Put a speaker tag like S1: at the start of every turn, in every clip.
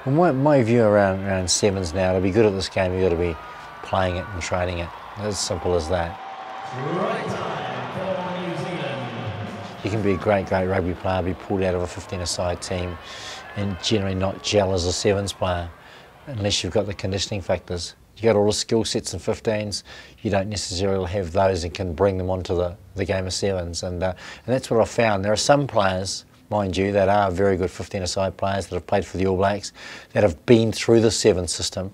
S1: Well, my view around sevens now, to be good at this game, you've got to be playing it and training it. As simple as that.
S2: Right time for New Zealand.
S1: You can be a great rugby player, be pulled out of a 15-a-side team and generally not gel as a sevens player unless you've got the conditioning factors. You've got all the skill sets in 15s, you don't necessarily have those and can bring them onto the game of sevens. And that's what I've found. There are some players, mind you, that are very good 15-a-side players that have played for the All Blacks, that have been through the seven system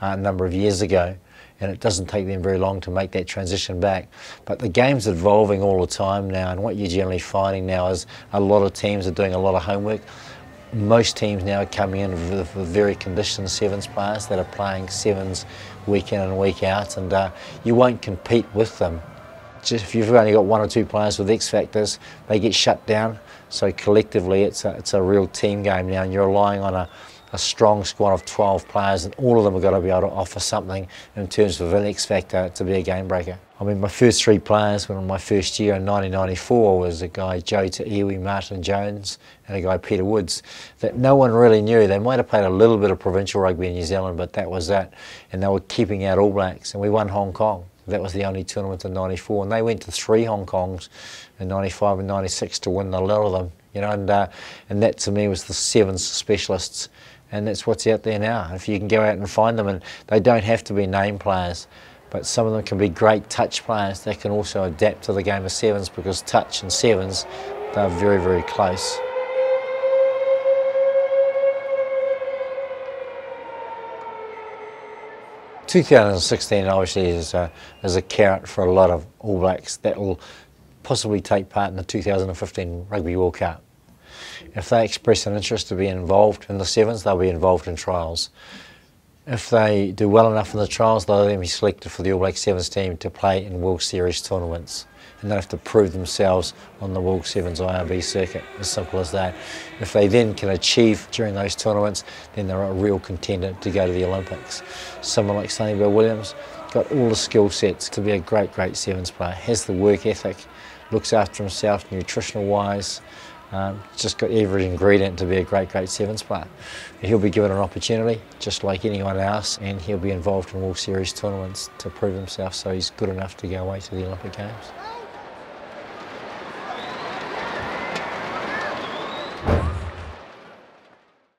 S1: a number of years ago, and it doesn't take them very long to make that transition back. But the game's evolving all the time now, and what you're generally finding now is a lot of teams are doing a lot of homework. Most teams now are coming in with very conditioned sevens players that are playing sevens week in and week out, and you won't compete with them. Just if you've only got one or two players with X factors, they get shut down. So collectively it's a real team game now, and you're relying on a strong squad of 12 players, and all of them have got to be able to offer something in terms of an X factor to be a game breaker. I mean, my first three players when in my first year in 1994 was a guy Joe Te'iwi, Martin Jones, and a guy Peter Woods that no one really knew. They might have played a little bit of provincial rugby in New Zealand, but that was that. And they were keeping out All Blacks, and we won Hong Kong. That was the only tournament in 94, and they went to 3 Hong Kongs in 95 and 96 to win a lot of them. You know, and that to me was the sevens specialists. And that's what's out there now. If you can go out and find them, and they don't have to be name players, but some of them can be great touch players that can also adapt to the game of sevens, because touch and sevens, they're very, very close. "2016 obviously is a carrot for a lot of All Blacks that will possibly take part in the 2015 Rugby World Cup. If they express an interest to be involved in the sevens, they'll be involved in trials. If they do well enough in the trials, they'll then be selected for the All Black Sevens team to play in World Series tournaments. And they'll have to prove themselves on the World Sevens IRB circuit, as simple as that. If they then can achieve during those tournaments, then they're a real contender to go to the Olympics. Someone like Sonny Williams got all the skill sets to be a great sevens player, has the work ethic, looks after himself nutritional wise, just got every ingredient to be a great sevens player. He'll be given an opportunity just like anyone else, and he'll be involved in World Series tournaments to prove himself, so he's good enough to go away to the Olympic Games.